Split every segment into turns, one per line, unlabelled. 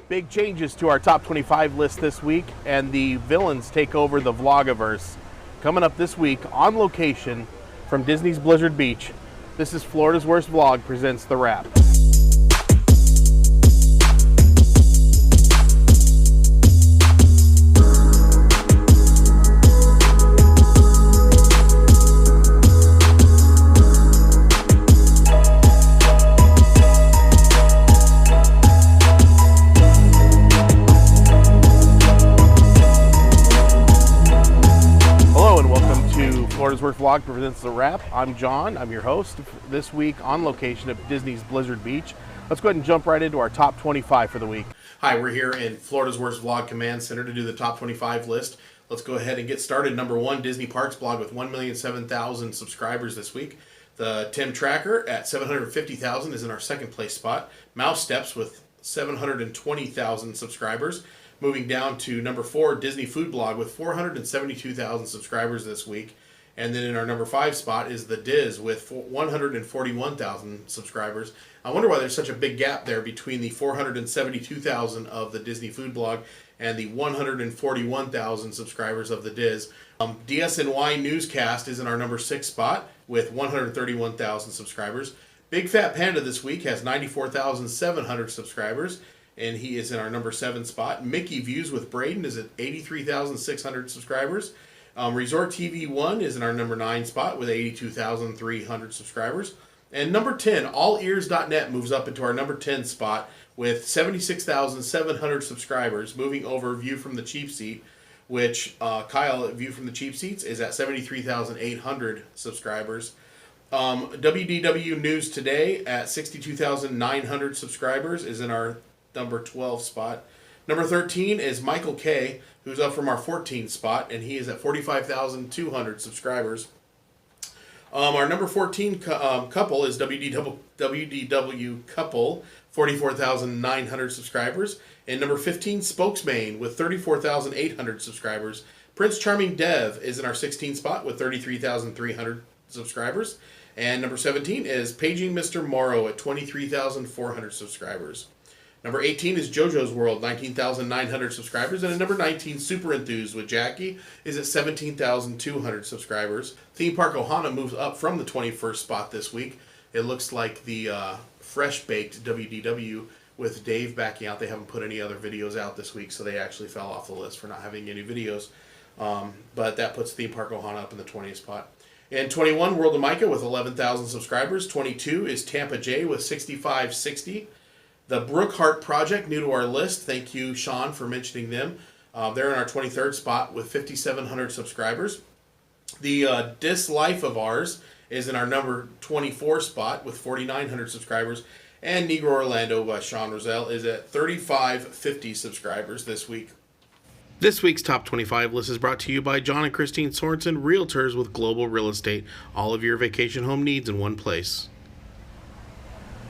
Big changes to our top 25 list this week, and the villains take over the Vlogiverse. Coming up this week, on location from Disney's Blizzard Beach, this is Florida's Worst Vlog presents The Wrap. Florida's Worst Vlog presents The Wrap. I'm John, I'm your host. This week on location at Disney's Blizzard Beach. Let's go ahead and jump right into our top 25 for the week. Hi, we're here in Florida's Worst Vlog Command Center to do the top 25 list. Let's go ahead and get started. Number 1, Disney Parks blog with 1,007,000 subscribers this week. The Tim Tracker at 750,000 is in our second place spot. Mouse Steps with 720,000 subscribers. Moving down to number 4, Disney Food blog with 472,000 subscribers this week. And then in our number 5 spot is the Diz with 141,000 subscribers. I wonder why there's such a big gap there between the 472,000 of the Disney Food blog and the 141,000 subscribers of the Diz. DSNY Newscast is in our number 6 spot with 131,000 subscribers. Big Fat Panda this week has 94,700 subscribers, and he is in our number 7 spot. Mickey Views with Braden is at 83,600 subscribers. Resort TV 1 is in our number 9 spot with 82,300 subscribers. And number 10, allears.net moves up into our number 10 spot with 76,700 subscribers, moving over View from the Cheap Seat, which Kyle at View from the Cheap Seats is at 73,800 subscribers. WDW News Today at 62,900 subscribers is in our number 12 spot. Number 13 is Michael K., who's up from our 14th spot, and he is at 45,200 subscribers. Our number 14 couple is WDW Couple, 44,900 subscribers. And number 15, Spokesmayne, with 34,800 subscribers. Prince Charming Dev is in our 16th spot with 33,300 subscribers. And number 17 is Paging Mr Morrow at 23,400 subscribers. Number 18 is JoJos World, 19,900 subscribers. And at number 19, Super Enthused with Jackie is at 17,200 subscribers. Theme Park Ohana moves up from the 21st spot this week. It looks like the fresh-baked WDW with Dave backing out. They haven't put any other videos out this week, so they actually fell off the list for not having any videos. But that puts Theme Park Ohana up in the 20th spot. And 21, World of Micah with 11,000 subscribers. 22 is Tampa Jay with 6,560. The Brookhart Project, new to our list. Thank you, Sean, for mentioning them. They're in our 23rd spot with 5,700 subscribers. The DisLyfe of Ours is in our number 24 spot with 4,900 subscribers. And Negrorlando by Sean Roselle is at 3,550 subscribers this week. This week's Top 25 list is brought to you by John and Christine Sorensen, Realtors with Global Real Estate. All of your vacation home needs in one place.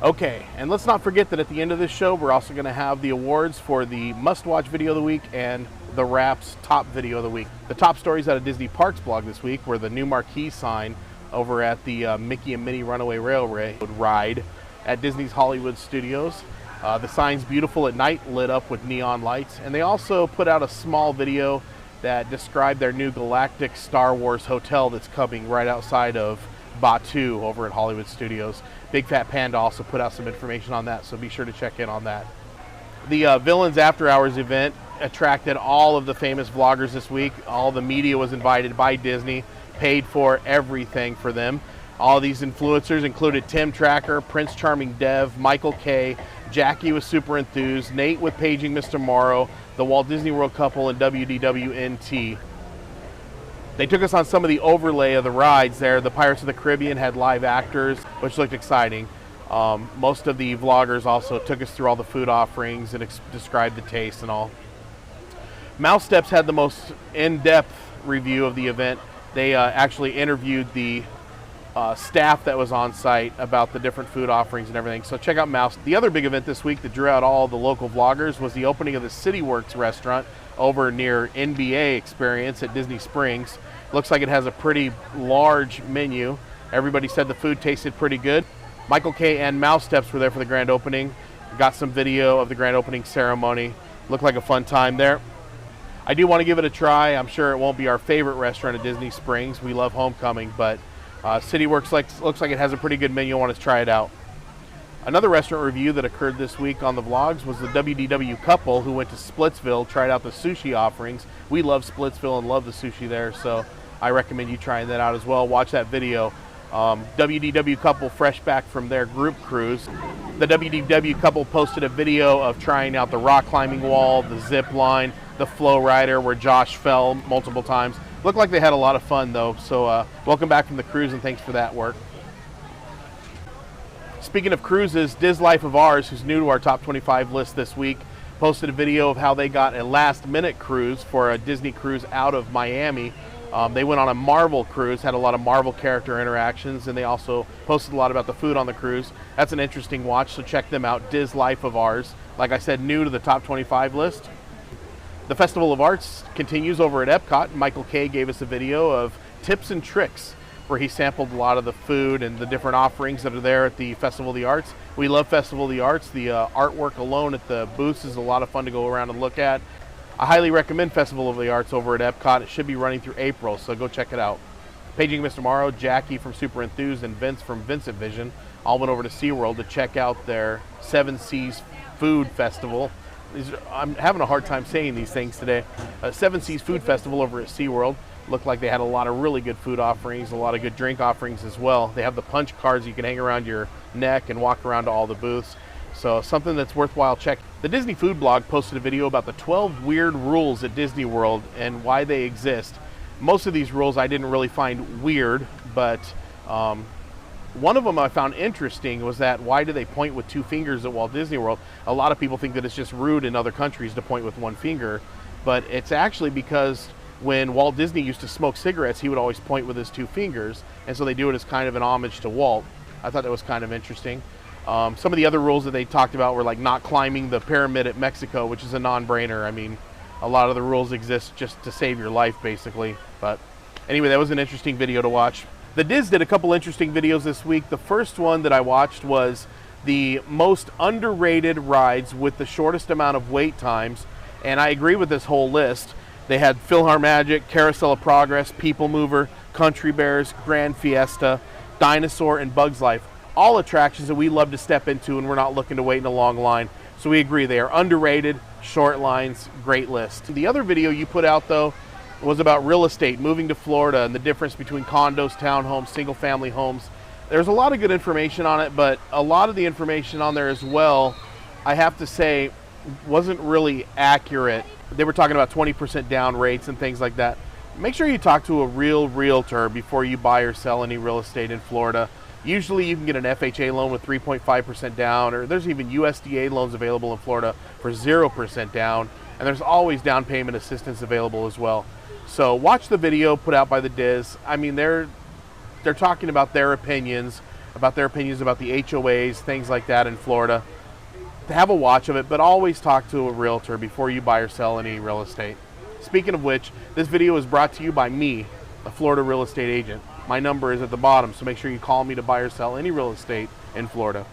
Okay, and let's not forget that at the end of this show, we're also going to have the awards for the must-watch video of the week and the Wrap's top video of the week. The top stories out of Disney Parks blog this week were the new marquee sign over at the Mickey and Minnie Runaway Railroad ride at Disney's Hollywood Studios. The sign's beautiful at night, lit up with neon lights. And they also put out a small video that described their new galactic Star Wars hotel that's coming right outside of Batuu over at Hollywood Studios. Big Fat Panda also put out some information on that, so be sure to check in on that. The Villains After Hours event attracted all of the famous vloggers this week. All the media was invited by Disney, paid for everything for them. All these influencers included Tim Tracker, Prince Charming Dev, Michael K., Jackie with Super Enthused, Nate with Paging Mr Morrow, the Walt Disney World Couple, and WDWNT. They took us on some of the overlay of the rides there. The Pirates of the Caribbean had live actors, which looked exciting. Most of the vloggers also took us through all the food offerings and described the taste and all. Mouse Steps had the most in-depth review of the event. They actually interviewed the staff that was on site about the different food offerings and everything. So check out Mouse. The other big event this week that drew out all the local vloggers was the opening of the CityWorks restaurant over near NBA Experience at Disney Springs. Looks like it has a pretty large menu. Everybody said the food tasted pretty good. Michael K. and Mouse Steps were there for the grand opening. Got some video of the grand opening ceremony. Looked like a fun time there. I do want to give it a try. I'm sure it won't be our favorite restaurant at Disney Springs. We love Homecoming, but CityWorks looks like it has a pretty good menu. I want to try it out. Another restaurant review that occurred this week on the vlogs was the WDW Couple, who went to Splitsville, tried out the sushi offerings. We love Splitsville and love the sushi there, so I recommend you trying that out as well. Watch that video. WDW Couple fresh back from their group cruise. The WDW Couple posted a video of trying out the rock climbing wall, the zip line, the flow rider where Josh fell multiple times. Looked like they had a lot of fun though, so welcome back from the cruise and thanks for that work. Speaking of cruises, DisLyfe of Ours, who's new to our top 25 list this week, posted a video of how they got a last-minute cruise for a Disney cruise out of Miami. They went on a Marvel cruise, had a lot of Marvel character interactions, and they also posted a lot about the food on the cruise. That's an interesting watch, so check them out, DisLyfe of Ours. Like I said, new to the top 25 list. The Festival of Arts continues over at Epcot. Michael K gave us a video of tips and tricks, where he sampled a lot of the food and the different offerings that are there at the Festival of the Arts. We love Festival of the Arts. The artwork alone at the booths is a lot of fun to go around and look at. I highly recommend Festival of the Arts over at Epcot. It should be running through April, so go check it out. Paging Mr. Morrow, Jackie from Super Enthused, and Vince from Vincent Vision all went over to SeaWorld to check out their Seven Seas Food Festival. I'm having a hard time saying these things today. Seven Seas Food Festival over at SeaWorld. Looked like they had a lot of really good food offerings, a lot of good drink offerings as well. They have the punch cards you can hang around your neck and walk around to all the booths. So something that's worthwhile checking. The Disney Food Blog posted a video about the 12 weird rules at Disney World and why they exist. Most of these rules I didn't really find weird, but one of them I found interesting was that why do they point with two fingers at Walt Disney World? A lot of people think that it's just rude in other countries to point with one finger, but it's actually because when Walt Disney used to smoke cigarettes, he would always point with his two fingers, and so they do it as kind of an homage to Walt. I thought that was kind of interesting. Some of the other rules that they talked about were like not climbing the pyramid at Mexico, which is a non-brainer. I mean, a lot of the rules exist just to save your life, basically. But anyway, that was an interesting video to watch. The Diz did a couple interesting videos this week. The first one that I watched was the most underrated rides with the shortest amount of wait times, and I agree with this whole list. They had PhilharMagic, Carousel of Progress, People Mover, Country Bears, Grand Fiesta, Dinosaur, and Bugs Life. All attractions that we love to step into and we're not looking to wait in a long line. So we agree, they are underrated, short lines, great list. The other video you put out though was about real estate, moving to Florida and the difference between condos, townhomes, single family homes. There's a lot of good information on it, but a lot of the information on there as well, I have to say, wasn't really accurate. They were talking about 20% down rates and things like that. Make sure you talk to a real realtor before you buy or sell any real estate in Florida. Usually you can get an FHA loan with 3.5% down, or there's even USDA loans available in Florida for 0% down, and there's always down payment assistance available as well. So watch the video put out by the Diz. I mean, they're talking about their opinions about the HOAs, things like that in Florida. Have a watch of it, but always talk to a realtor before you buy or sell any real estate. Speaking of which, this video is brought to you by me, a Florida real estate agent. My number is at the bottom, so make sure you call me to buy or sell any real estate in Florida.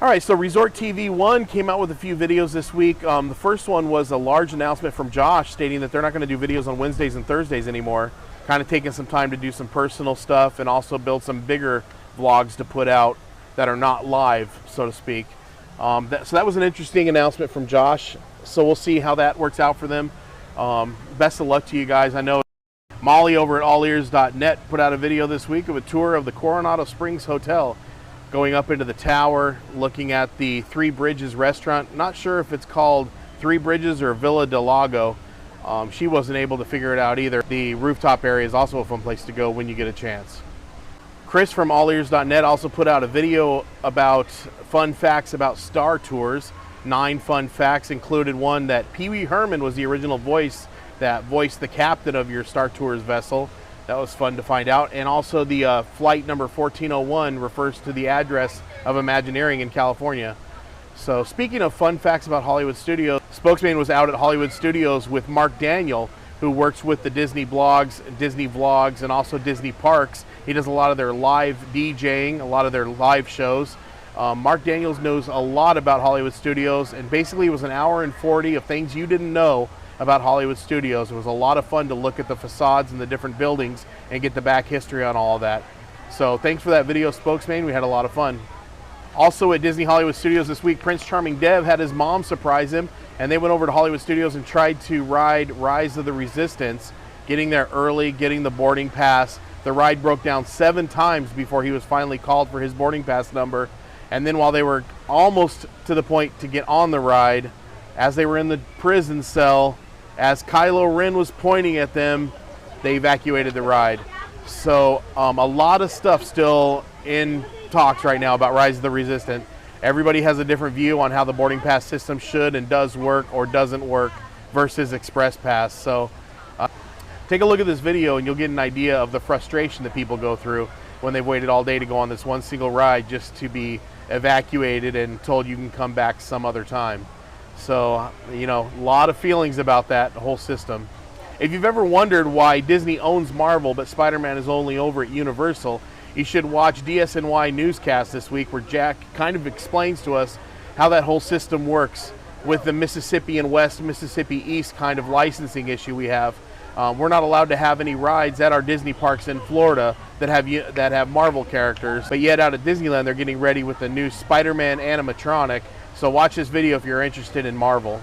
All right, so Resort TV 1 came out with a few videos this week. The first one was a large announcement from Josh stating that they're not going to do videos on Wednesdays and Thursdays anymore, kind of taking some time to do some personal stuff and also build some bigger vlogs to put out that are not live, so to speak. So that was an interesting announcement from Josh, so we'll see how that works out for them. Best of luck to you guys. I know Molly over at allears.net put out a video this week of a tour of the Coronado Springs Hotel, going up into the tower, looking at the Three Bridges restaurant. Not sure if it's called Three Bridges or Villa del Lago. She wasn't able to figure it out either. The rooftop area is also a fun place to go when you get a chance. Chris from allears.net also put out a video about fun facts about Star Tours. 9 fun facts, included one that Pee Wee Herman was the original voice that voiced the captain of your Star Tours vessel. That was fun to find out. And also the flight number 1401 refers to the address of Imagineering in California. So speaking of fun facts about Hollywood Studios, Spokesmayne was out at Hollywood Studios with Mark Daniel, who works with the Disney blogs, Disney vlogs, and also Disney parks. He does a lot of their live DJing, a lot of their live shows. Mark Daniels knows a lot about Hollywood Studios, and basically it was an hour and 40 of things you didn't know about Hollywood Studios. It was a lot of fun to look at the facades and the different buildings and get the back history on all of that. So thanks for that video, Spokesmayne. We had a lot of fun. Also at Disney Hollywood Studios this week, Prince Charming Dev had his mom surprise him, and they went over to Hollywood Studios and tried to ride Rise of the Resistance, getting there early, getting the boarding pass. The ride broke down 7 times before he was finally called for his boarding pass number. And then while they were almost to the point to get on the ride, as they were in the prison cell, as Kylo Ren was pointing at them, they evacuated the ride. So a lot of stuff still in talks right now about Rise of the Resistance. Everybody has a different view on how the boarding pass system should and does work or doesn't work versus Express Pass. So take a look at this video and you'll get an idea of the frustration that people go through when they've waited all day to go on this one single ride just to be evacuated and told you can come back some other time. So, you know, a lot of feelings about that whole system. If you've ever wondered why Disney owns Marvel but Spider-Man is only over at Universal, you should watch DSNY Newscast this week, where Jack kind of explains to us how that whole system works with the Mississippi and West, Mississippi East kind of licensing issue we have. We're not allowed to have any rides at our Disney parks in Florida that have Marvel characters, but yet out at Disneyland they're getting ready with the new Spider-Man animatronic. So watch this video if you're interested in Marvel.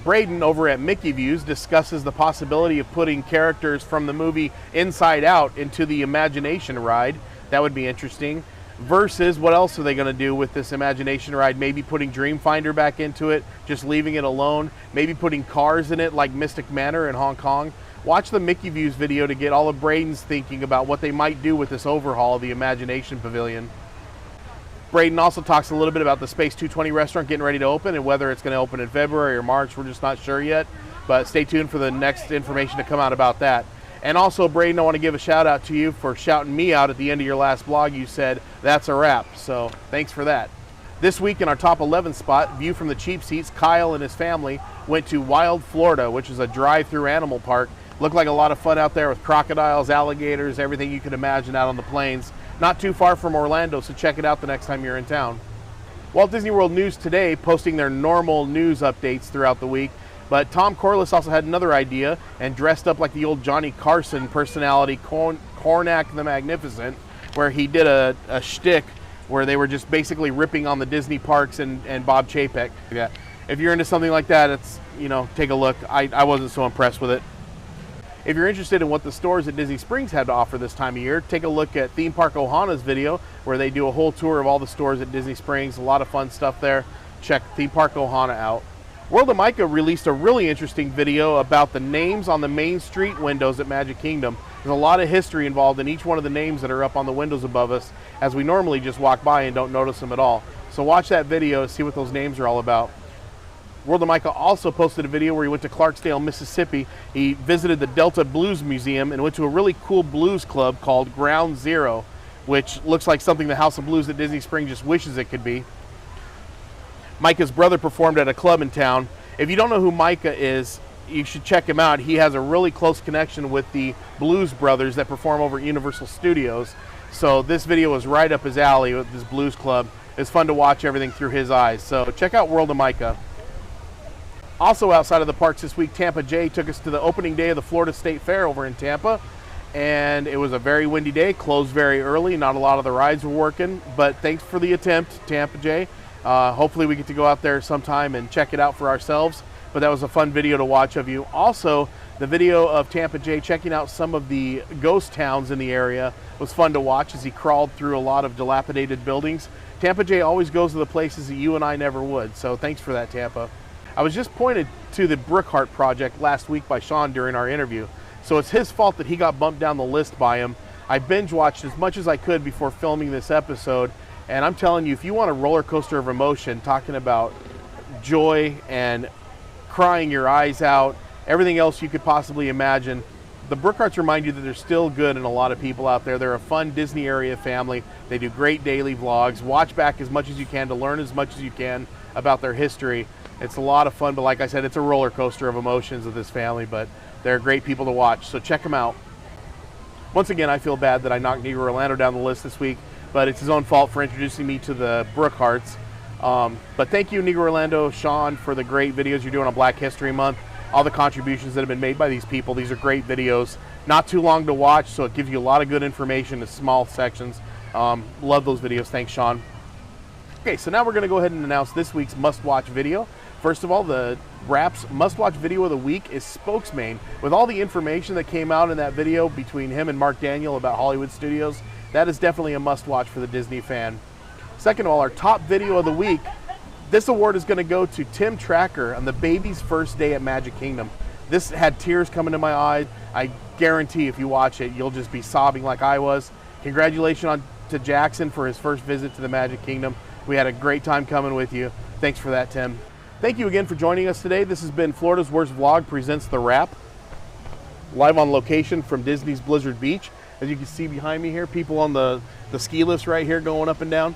Braden over at Mickey Views discusses the possibility of putting characters from the movie Inside Out into the Imagination ride. That would be interesting. Versus, what else are they going to do with this Imagination ride? Maybe putting Dreamfinder back into it, just leaving it alone. Maybe putting cars in it like Mystic Manor in Hong Kong. Watch the Mickey Views video to get all of Braden's thinking about what they might do with this overhaul of the Imagination Pavilion. Braden also talks a little bit about the Space 220 restaurant getting ready to open and whether it's going to open in February or March. We're just not sure yet, but stay tuned for the next information to come out about that. And also, Braden, I want to give a shout out to you for shouting me out at the end of your last blog. You said, "That's a wrap." So thanks for that. This week in our top 11 spot, view from the cheap seats, Kyle and his family went to Wild Florida, which is a drive-through animal park. Looked like a lot of fun out there with crocodiles, alligators, everything you could imagine out on the plains. Not too far from Orlando, so check it out the next time you're in town. Walt Disney World News today posting their normal news updates throughout the week, but Tom Corliss also had another idea and dressed up like the old Johnny Carson personality, Cornac the Magnificent, where he did a shtick where they were just basically ripping on the Disney parks and Bob Chapek. Yeah. If you're into something like that, it's, you know, take a look. I wasn't so impressed with it. If you're interested in what the stores at Disney Springs have to offer this time of year, take a look at Theme Park Ohana's video, where they do a whole tour of all the stores at Disney Springs. A lot of fun stuff there. Check Theme Park Ohana out. World of Micah released a really interesting video about the names on the Main Street windows at Magic Kingdom. There's a lot of history involved in each one of the names that are up on the windows above us, as we normally just walk by and don't notice them at all. So watch that video to see what those names are all about. World of Micah also posted a video where he went to Clarksdale, Mississippi. He visited the Delta Blues Museum and went to a really cool blues club called Ground Zero, which looks like something the House of Blues at Disney Springs just wishes it could be. Micah's brother performed at a club in town. If you don't know who Micah is, you should check him out. He has a really close connection with the Blues Brothers that perform over at Universal Studios. So this video was right up his alley with this blues club. It's fun to watch everything through his eyes. So check out World of Micah. Also outside of the parks this week, Tampa Jay took us to the opening day of the Florida State Fair over in Tampa. And it was a very windy day, closed very early. Not a lot of the rides were working, but thanks for the attempt, Tampa Jay. Hopefully we get to go out there sometime and check it out for ourselves. But that was a fun video to watch of you. Also, the video of Tampa Jay checking out some of the ghost towns in the area was fun to watch as he crawled through a lot of dilapidated buildings. Tampa Jay always goes to the places that you and I never would, so thanks for that, Tampa. I was just pointed to the Brookhart Project last week by Sean during our interview, so it's his fault that he got bumped down the list by him. I binge watched as much as I could before filming this episode, and I'm telling you, if you want a roller coaster of emotion, talking about joy and crying your eyes out, everything else you could possibly imagine, the Brookharts remind you that they're still good and a lot of people out there. They're a fun Disney area family. They do great daily vlogs. Watch back as much as you can to learn as much as you can about their history. It's a lot of fun, but like I said, it's a roller coaster of emotions with this family, but they're great people to watch, so check them out. Once again, I feel bad that I knocked Negrorlando down the list this week, but it's his own fault for introducing me to the Brookharts. But thank you, Negrorlando, Sean, for the great videos you're doing on Black History Month. All the contributions that have been made by these people. These are great videos. Not too long to watch, so it gives you a lot of good information in small sections. Love those videos. Thanks, Sean. Okay, so now we're going to go ahead and announce this week's must-watch video. First of all, the Wrap's must-watch video of the week is Spokesmayne. With all the information that came out in that video between him and Mark Daniel about Hollywood studios, that is definitely a must-watch for the Disney fan. Second of all, our top video of the week, this award is going to go to Tim Tracker on the baby's first day at Magic Kingdom. This had tears coming to my eyes. I guarantee if you watch it, you'll just be sobbing like I was. Congratulations to Jackson for his first visit to the Magic Kingdom. We had a great time coming with you. Thanks for that, Tim. Thank you again for joining us today. This has been Florida's Worst Vlog presents The Wrap, live on location from Disney's Blizzard Beach. As you can see behind me here, people on the ski lifts right here going up and down.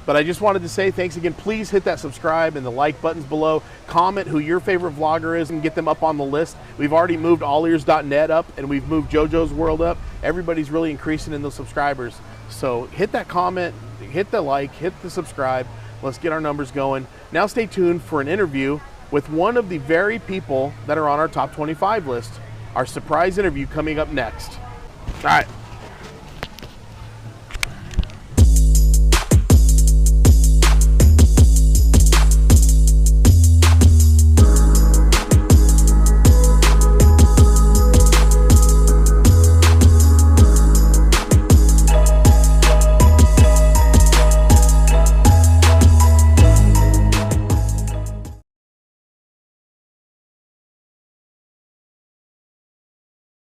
But I just wanted to say thanks again. Please hit that subscribe and the like buttons below. Comment who your favorite vlogger is and get them up on the list. We've already moved allears.net up and we've moved JoJos World up. Everybody's really increasing in those subscribers. So hit that comment, hit the like, hit the subscribe. Let's get our numbers going. Now stay tuned for an interview with one of the very people that are on our top 25 list. Our surprise interview coming up next. All right.